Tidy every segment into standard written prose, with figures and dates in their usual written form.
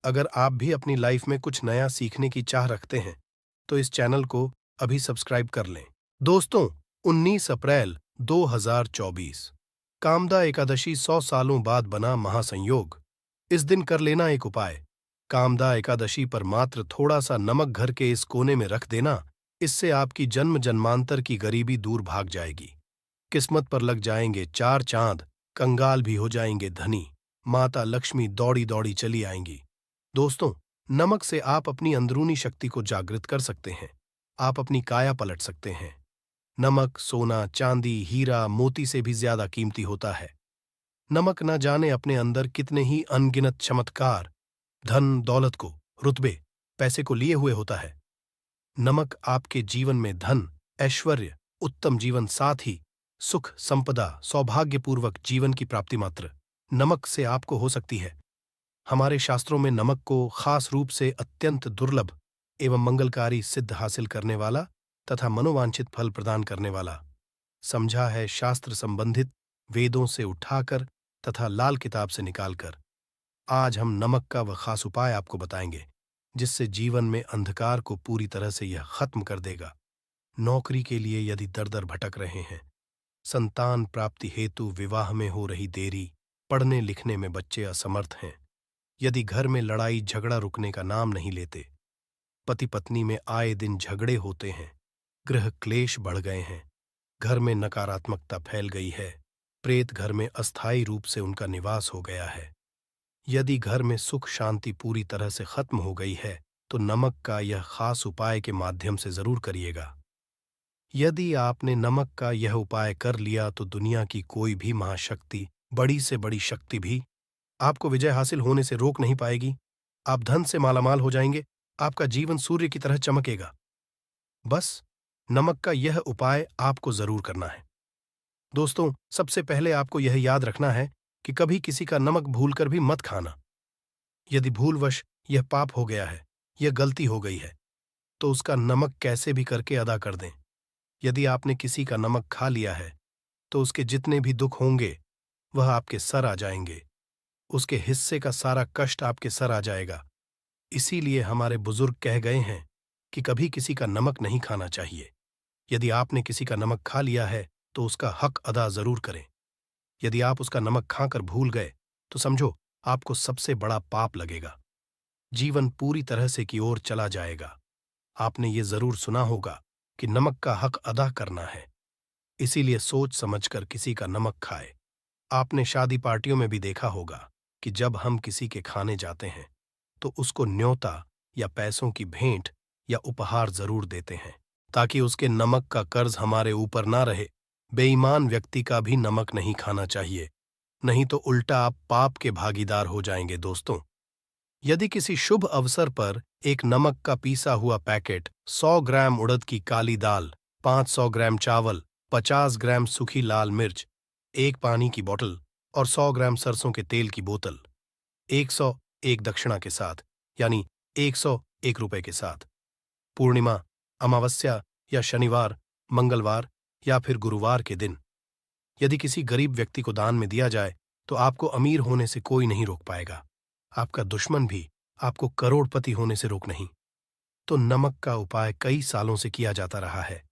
अगर आप भी अपनी लाइफ में कुछ नया सीखने की चाह रखते हैं, तो इस चैनल को अभी सब्सक्राइब कर लें। दोस्तों, 19 अप्रैल 2024 कामदा एकादशी 100 सालों बाद बना महासंयोग। इस दिन कर लेना एक उपाय। कामदा एकादशी पर मात्र थोड़ा सा नमक घर के इस कोने में रख देना, इससे आपकी जन्म जन्मांतर की गरीबी दूर भाग जाएगी। किस्मत पर लग जाएंगे 4 चांद, कंगाल भी हो जाएंगे धनी, माता लक्ष्मी दौड़ी दौड़ी चली आएंगी। दोस्तों, नमक से आप अपनी अंदरूनी शक्ति को जागृत कर सकते हैं। आप अपनी काया पलट सकते हैं। नमक सोना, चांदी, हीरा, मोती से भी ज्यादा कीमती होता है। नमक न जाने अपने अंदर कितने ही अनगिनत चमत्कार, धन दौलत को, रुतबे, पैसे को लिए हुए होता है। नमक आपके जीवन में धन, ऐश्वर्य, उत्तम जीवन, साथ ही सुख, संपदा, सौभाग्यपूर्वक जीवन की प्राप्ति मात्र नमक से आपको हो सकती है। हमारे शास्त्रों में नमक को खास रूप से अत्यंत दुर्लभ एवं मंगलकारी सिद्ध हासिल करने वाला तथा मनोवांछित फल प्रदान करने वाला समझा है। शास्त्र संबंधित वेदों से उठाकर तथा लाल किताब से निकालकर आज हम नमक का वह खास उपाय आपको बताएंगे, जिससे जीवन में अंधकार को पूरी तरह से यह खत्म कर देगा। नौकरी के लिए यदि दर दर भटक रहे हैं, संतान प्राप्ति हेतु विवाह में हो रही देरी, पढ़ने लिखने में बच्चे असमर्थ हैं, यदि घर में लड़ाई झगड़ा रुकने का नाम नहीं लेते, पति पत्नी में आए दिन झगड़े होते हैं, गृह क्लेश बढ़ गए हैं, घर में नकारात्मकता फैल गई है, प्रेत घर में अस्थायी रूप से उनका निवास हो गया है, यदि घर में सुख शांति पूरी तरह से खत्म हो गई है, तो नमक का यह खास उपाय के माध्यम से जरूर करिएगा। यदि आपने नमक का यह उपाय कर लिया तो दुनिया की कोई भी महाशक्ति, बड़ी से बड़ी शक्ति भी आपको विजय हासिल होने से रोक नहीं पाएगी। आप धन से मालामाल हो जाएंगे, आपका जीवन सूर्य की तरह चमकेगा। बस नमक का यह उपाय आपको जरूर करना है। दोस्तों, सबसे पहले आपको यह याद रखना है कि कभी किसी का नमक भूलकर भी मत खाना। यदि भूलवश यह पाप हो गया है, यह गलती हो गई है, तो उसका नमक कैसे भी करके अदा कर दें। यदि आपने किसी का नमक खा लिया है, तो उसके जितने भी दुख होंगे वह आपके सर आ जाएंगे। उसके हिस्से का सारा कष्ट आपके सर आ जाएगा। इसीलिए हमारे बुजुर्ग कह गए हैं कि कभी किसी का नमक नहीं खाना चाहिए। यदि आपने किसी का नमक खा लिया है तो उसका हक अदा जरूर करें। यदि आप उसका नमक खाकर भूल गए तो समझो आपको सबसे बड़ा पाप लगेगा। जीवन पूरी तरह से की ओर चला जाएगा। आपने ये जरूर सुना होगा कि नमक का हक अदा करना है, इसीलिए सोच समझकर किसी का नमक खाए। आपने शादी पार्टियों में भी देखा होगा कि जब हम किसी के खाने जाते हैं तो उसको न्योता या पैसों की भेंट या उपहार जरूर देते हैं, ताकि उसके नमक का कर्ज हमारे ऊपर ना रहे। बेईमान व्यक्ति का भी नमक नहीं खाना चाहिए, नहीं तो उल्टा आप पाप के भागीदार हो जाएंगे। दोस्तों, यदि किसी शुभ अवसर पर एक नमक का पीसा हुआ पैकेट, 100 ग्राम उड़द की काली दाल, 500 ग्राम चावल, 50 ग्राम सूखी लाल मिर्च, एक पानी की बोतल और 100 ग्राम सरसों के तेल की बोतल, 101 दक्षिणा के साथ, यानी 101 रुपए के साथ, पूर्णिमा, अमावस्या या शनिवार, मंगलवार या फिर गुरुवार के दिन यदि किसी गरीब व्यक्ति को दान में दिया जाए तो आपको अमीर होने से कोई नहीं रोक पाएगा। आपका दुश्मन भी आपको करोड़पति होने से रोक नहीं। तो नमक का उपाय कई सालों से किया जाता रहा है।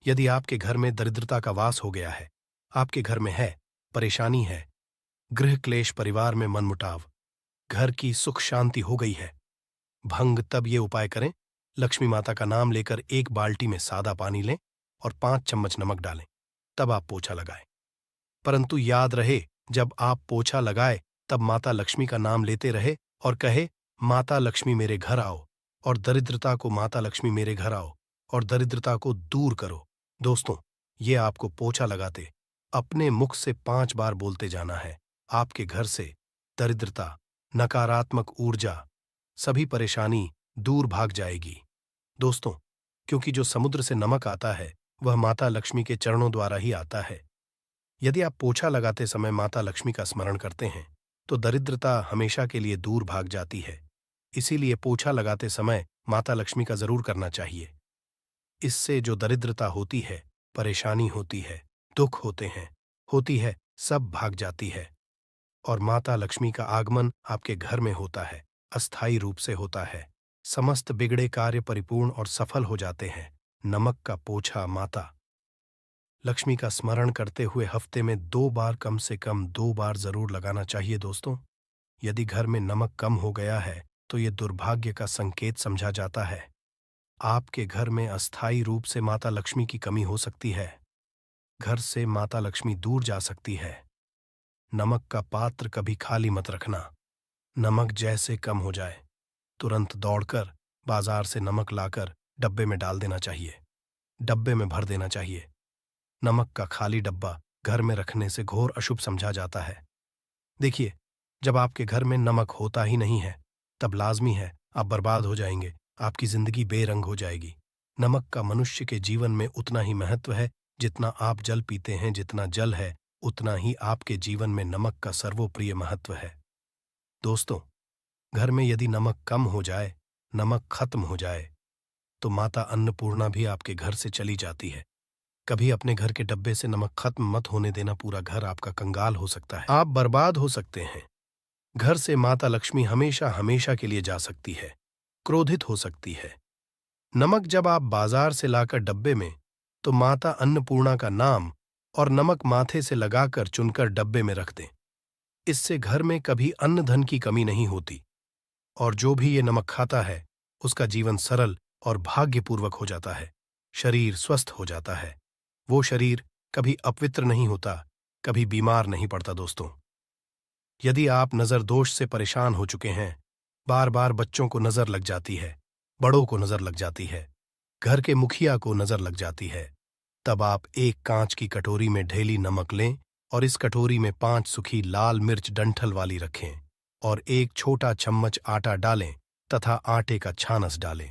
यदि आपके घर में दरिद्रता का वास हो गया है, आपके घर में है, परेशानी है, गृह क्लेश, परिवार में मनमुटाव, घर की सुख शांति हो गई है, भंग, तब ये उपाय करें। लक्ष्मी माता का नाम लेकर एक बाल्टी में सादा पानी लें और 5 चम्मच नमक डालें, तब आप पोछा लगाएं। परंतु याद रहे, जब आप पोछा लगाए तब माता लक्ष्मी का नाम लेते रहे और कहे, माता लक्ष्मी मेरे घर आओ और दरिद्रता को, माता लक्ष्मी मेरे घर आओ और दरिद्रता को दूर करो। दोस्तों, ये आपको पोछा लगाते अपने मुख से 5 बार बोलते जाना है। आपके घर से दरिद्रता, नकारात्मक ऊर्जा, सभी परेशानी दूर भाग जाएगी। दोस्तों, क्योंकि जो समुद्र से नमक आता है वह माता लक्ष्मी के चरणों द्वारा ही आता है। यदि आप पोछा लगाते समय माता लक्ष्मी का स्मरण करते हैं तो दरिद्रता हमेशा के लिए दूर भाग जाती है। इसीलिए पोछा लगाते समय माता लक्ष्मी का जरूर करना चाहिए। इससे जो दरिद्रता होती है, परेशानी होती है, दुख होती है, सब भाग जाती है और माता लक्ष्मी का आगमन आपके घर में होता है। अस्थायी रूप से होता है। समस्त बिगड़े कार्य परिपूर्ण और सफल हो जाते हैं। नमक का पोछा माता लक्ष्मी का स्मरण करते हुए हफ्ते में 2 बार, कम से कम 2 बार जरूर लगाना चाहिए दोस्तों। यदि घर में नमक कम हो गया है तो ये दुर्भाग्य का संकेत समझा जाता है। आपके घर में अस्थायी रूप से माता लक्ष्मी की कमी हो सकती है। घर से माता लक्ष्मी दूर जा सकती है। नमक का पात्र कभी खाली मत रखना। नमक जैसे कम हो जाए तुरंत दौड़कर बाजार से नमक लाकर डब्बे में डाल देना चाहिए। डब्बे में भर देना चाहिए। नमक का खाली डब्बा घर में रखने से घोर अशुभ समझा जाता है। देखिए, जब आपके घर में नमक होता ही नहीं है तब लाजमी है आप बर्बाद हो जाएंगे। आपकी जिंदगी बेरंग हो जाएगी। नमक का मनुष्य के जीवन में उतना ही महत्व है जितना आप जल पीते हैं। जितना जल है उतना ही आपके जीवन में नमक का सर्वोप्रिय महत्व है। दोस्तों, घर में यदि नमक कम हो जाए, नमक खत्म हो जाए, तो माता अन्नपूर्णा भी आपके घर से चली जाती है। कभी अपने घर के डब्बे से नमक खत्म मत होने देना। पूरा घर आपका कंगाल हो सकता है। आप बर्बाद हो सकते हैं। घर से माता लक्ष्मी हमेशा हमेशा के लिए जा सकती है, क्रोधित हो सकती है। नमक जब आप बाजार से लाकर डब्बे में, तो माता अन्नपूर्णा का नाम और नमक माथे से लगाकर चुनकर डब्बे में रख दें। इससे घर में कभी अन्न धन की कमी नहीं होती और जो भी ये नमक खाता है उसका जीवन सरल और भाग्यपूर्वक हो जाता है। शरीर स्वस्थ हो जाता है। वो शरीर कभी अपवित्र नहीं होता, कभी बीमार नहीं पड़ता। दोस्तों, यदि आप नजर दोष से परेशान हो चुके हैं, बार बार बच्चों को नजर लग जाती है, बड़ों को नजर लग जाती है, घर के मुखिया को नजर लग जाती है, तब आप एक कांच की कटोरी में ढेली नमक लें और इस कटोरी में 5 सूखी लाल मिर्च डंठल वाली रखें और एक छोटा चम्मच आटा डालें तथा आटे का छानस डालें।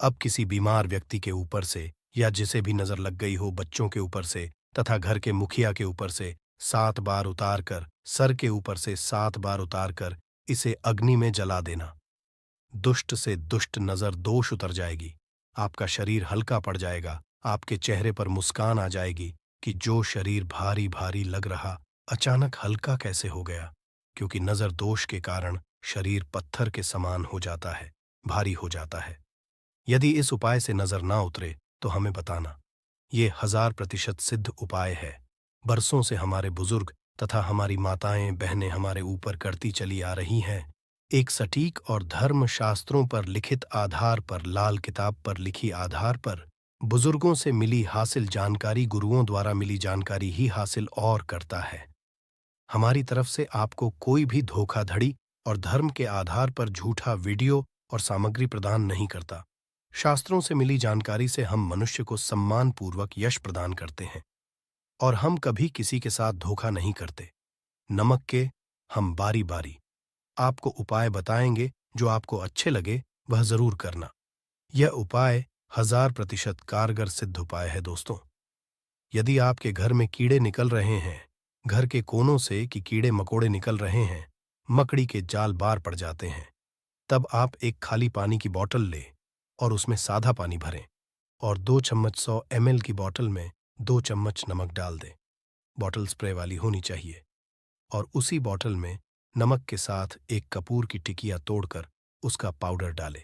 अब किसी बीमार व्यक्ति के ऊपर से या जिसे भी नजर लग गई हो, बच्चों के ऊपर से तथा घर के मुखिया के ऊपर से 7 बार उतार कर, सर के ऊपर से 7 बार उतार कर इसे अग्नि में जला देना। दुष्ट से दुष्ट नजर दोष उतर जाएगी। आपका शरीर हल्का पड़ जाएगा। आपके चेहरे पर मुस्कान आ जाएगी कि जो शरीर भारी भारी लग रहा अचानक हल्का कैसे हो गया, क्योंकि नजर दोष के कारण शरीर पत्थर के समान हो जाता है, भारी हो जाता है। यदि इस उपाय से नजर ना उतरे तो हमें बताना। ये 1000% सिद्ध उपाय है। बरसों से हमारे बुजुर्ग तथा हमारी माताएं बहनें हमारे ऊपर करती चली आ रही हैं। एक सटीक और धर्म शास्त्रों पर लिखित आधार पर, लाल किताब पर लिखी आधार पर, बुजुर्गों से मिली हासिल जानकारी, गुरुओं द्वारा मिली जानकारी ही हासिल और करता है। हमारी तरफ से आपको कोई भी धोखाधड़ी और धर्म के आधार पर झूठा वीडियो और सामग्री प्रदान नहीं करता। शास्त्रों से मिली जानकारी से हम मनुष्य को सम्मानपूर्वक यश प्रदान करते हैं और हम कभी किसी के साथ धोखा नहीं करते। नमक के हम बारी बारी आपको उपाय बताएंगे। जो आपको अच्छे लगे वह जरूर करना। यह उपाय 1000% कारगर सिद्ध उपाय है। दोस्तों, यदि आपके घर में कीड़े निकल रहे हैं, घर के कोनों से कि कीड़े मकोड़े निकल रहे हैं, मकड़ी के जाल बार पड़ जाते हैं, तब आप एक खाली पानी की बोतल लें और उसमें सादा पानी भरें और 2 चम्मच 100 ml की बोतल में 2 चम्मच नमक डाल दें। बोतल स्प्रे वाली होनी चाहिए और उसी बोतल में नमक के साथ एक कपूर की टिकिया तोड़कर उसका पाउडर डालें।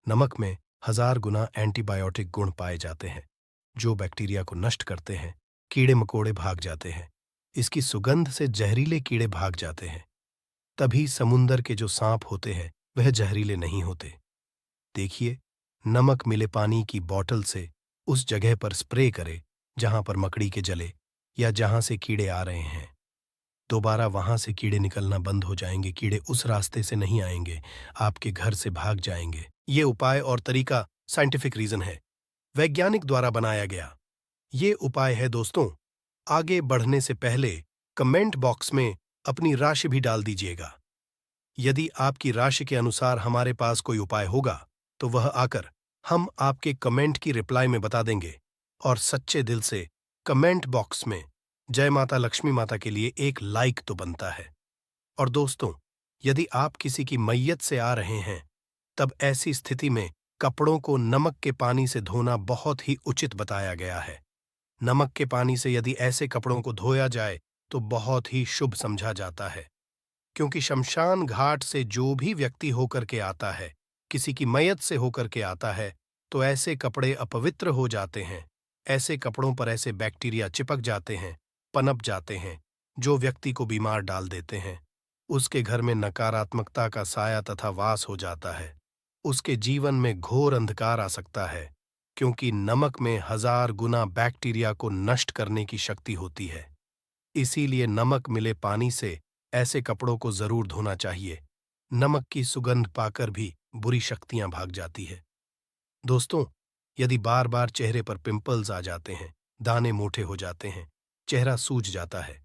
नमक में 1000 गुना एंटीबायोटिक गुण पाए जाते हैं जो बैक्टीरिया को नष्ट करते हैं। कीड़े मकोड़े भाग जाते हैं। इसकी सुगंध से जहरीले कीड़े भाग जाते हैं। तभी समुंदर के जो सांप होते हैं वह जहरीले नहीं होते। देखिए, नमक मिले पानी की बोतल से उस जगह पर स्प्रे करें जहां पर मकड़ी के जले या जहां से कीड़े आ रहे हैं। दोबारा वहां से कीड़े निकलना बंद हो जाएंगे। कीड़े उस रास्ते से नहीं आएंगे, आपके घर से भाग जाएंगे। ये उपाय और तरीका साइंटिफिक रीजन है, वैज्ञानिक द्वारा बनाया गया ये उपाय है। दोस्तों, आगे बढ़ने से पहले कमेंट बॉक्स में अपनी राशि भी डाल दीजिएगा। यदि आपकी राशि के अनुसार हमारे पास कोई उपाय होगा तो वह आकर हम आपके कमेंट की रिप्लाई में बता देंगे। और सच्चे दिल से कमेंट बॉक्स में जय माता लक्ष्मी माता के लिए एक लाइक तो बनता है। और दोस्तों, यदि आप किसी की मैयत से आ रहे हैं तब ऐसी स्थिति में कपड़ों को नमक के पानी से धोना बहुत ही उचित बताया गया है। नमक के पानी से यदि ऐसे कपड़ों को धोया जाए तो बहुत ही शुभ समझा जाता है। क्योंकि शमशान घाट से जो भी व्यक्ति होकर के आता है, किसी की मयत से होकर के आता है, तो ऐसे कपड़े अपवित्र हो जाते हैं। ऐसे कपड़ों पर ऐसे बैक्टीरिया चिपक जाते हैं, पनप जाते हैं, जो व्यक्ति को बीमार डाल देते हैं। उसके घर में नकारात्मकता का साया तथा वास हो जाता है। उसके जीवन में घोर अंधकार आ सकता है, क्योंकि नमक में 1000 गुना बैक्टीरिया को नष्ट करने की शक्ति होती है। इसीलिए नमक मिले पानी से ऐसे कपड़ों को जरूर धोना चाहिए। नमक की सुगंध पाकर भी बुरी शक्तियां भाग जाती है। दोस्तों, यदि बार बार चेहरे पर पिंपल्स आ जाते हैं, दाने मोटे हो जाते हैं, चेहरा सूज जाता है,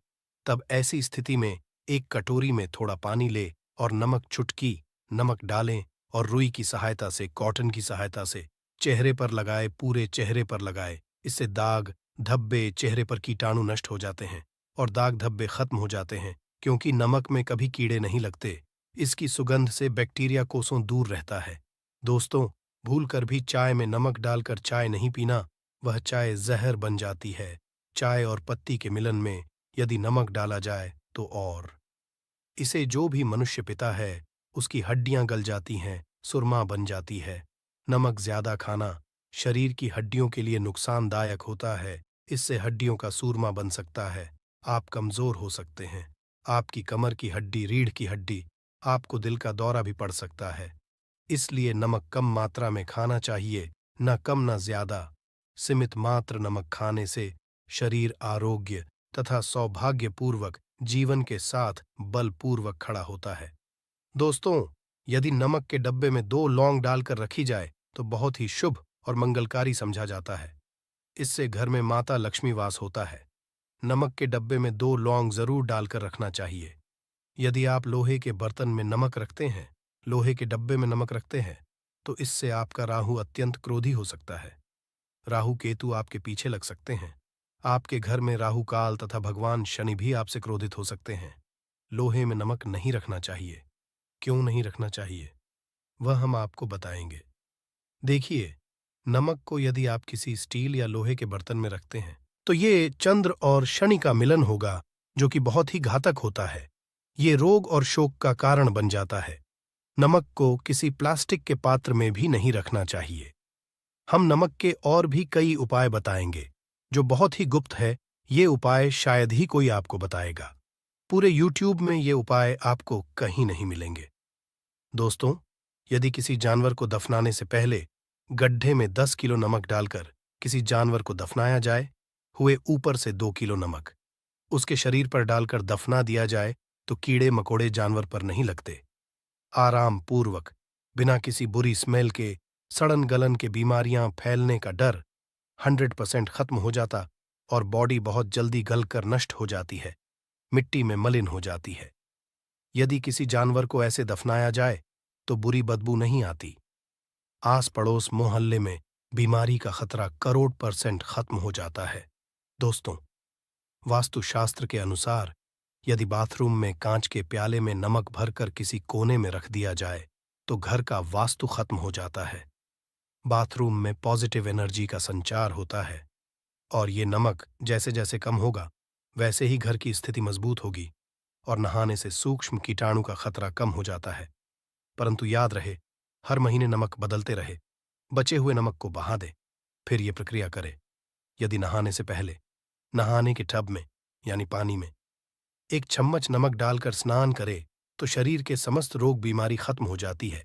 तब ऐसी स्थिति में एक कटोरी में थोड़ा पानी ले और नमक चुटकी नमक डालें और रुई की सहायता से, कॉटन की सहायता से चेहरे पर लगाए, पूरे चेहरे पर लगाए। इससे दाग धब्बे, चेहरे पर कीटाणु नष्ट हो जाते हैं और दाग धब्बे खत्म हो जाते हैं, क्योंकि नमक में कभी कीड़े नहीं लगते। इसकी सुगंध से बैक्टीरिया कोसों दूर रहता है। दोस्तों, भूल कर भी चाय में नमक डालकर चाय नहीं पीना, वह चाय जहर बन जाती है। चाय और पत्ती के मिलन में यदि नमक डाला जाए तो और इसे जो भी मनुष्य पीता है, उसकी हड्डियां गल जाती हैं, सुरमा बन जाती है। नमक ज्यादा खाना शरीर की हड्डियों के लिए नुकसानदायक होता है। इससे हड्डियों का सूरमा बन सकता है, आप कमजोर हो सकते हैं। आपकी कमर की हड्डी, रीढ़ की हड्डी, आपको दिल का दौरा भी पड़ सकता है। इसलिए नमक कम मात्रा में खाना चाहिए, न कम न ज्यादा। सीमित मात्र नमक खाने से शरीर आरोग्य तथा सौभाग्यपूर्वक जीवन के साथ बलपूर्वक खड़ा होता है। दोस्तों, यदि नमक के डब्बे में 2 लौंग डालकर रखी जाए तो बहुत ही शुभ और मंगलकारी समझा जाता है। इससे घर में माता लक्ष्मी वास होता है। नमक के डब्बे में 2 लौंग जरूर डालकर रखना चाहिए। यदि आप लोहे के बर्तन में नमक रखते हैं, लोहे के डब्बे में नमक रखते हैं, तो इससे आपका राहु अत्यंत क्रोधी हो सकता है। राहु केतु आपके पीछे लग सकते हैं। आपके घर में राहु काल तथा भगवान शनि भी आपसे क्रोधित हो सकते हैं। लोहे में नमक नहीं रखना चाहिए। क्यों नहीं रखना चाहिए, वह हम आपको बताएंगे। देखिए, नमक को यदि आप किसी स्टील या लोहे के बर्तन में रखते हैं, तो ये चंद्र और शनि का मिलन होगा, जो कि बहुत ही घातक होता है। ये रोग और शोक का कारण बन जाता है। नमक को किसी प्लास्टिक के पात्र में भी नहीं रखना चाहिए। हम नमक के और भी कई उपाय बताएंगे, जो बहुत ही गुप्त है। ये उपाय शायद ही कोई आपको बताएगा। पूरे यूट्यूब में ये उपाय आपको कहीं नहीं मिलेंगे। दोस्तों, यदि किसी जानवर को दफनाने से पहले गड्ढे में 10 किलो नमक डालकर किसी जानवर को दफनाया जाए, हुए ऊपर से 2 किलो नमक उसके शरीर पर डालकर दफना दिया जाए, तो कीड़े मकोड़े जानवर पर नहीं लगते। आराम पूर्वक, बिना किसी बुरी स्मेल के, सड़न गलन के बीमारियां फैलने का डर 100% खत्म हो जाता और बॉडी बहुत जल्दी गलकर नष्ट हो जाती है, मिट्टी में मलिन हो जाती है। यदि किसी जानवर को ऐसे दफनाया जाए तो बुरी बदबू नहीं आती। आस पड़ोस मोहल्ले में बीमारी का खतरा करोड़% खत्म हो जाता है। दोस्तों, वास्तुशास्त्र के अनुसार यदि बाथरूम में कांच के प्याले में नमक भरकर किसी कोने में रख दिया जाए, तो घर का वास्तु खत्म हो जाता है। बाथरूम में पॉजिटिव एनर्जी का संचार होता है और ये नमक जैसे जैसे कम होगा, वैसे ही घर की स्थिति मजबूत होगी और नहाने से सूक्ष्म कीटाणु का खतरा कम हो जाता है। परंतु याद रहे, हर महीने नमक बदलते रहे। बचे हुए नमक को बहा दे, फिर ये प्रक्रिया करे। यदि नहाने से पहले नहाने के टब में यानी पानी में 1 चम्मच नमक डालकर स्नान करे, तो शरीर के समस्त रोग बीमारी खत्म हो जाती है।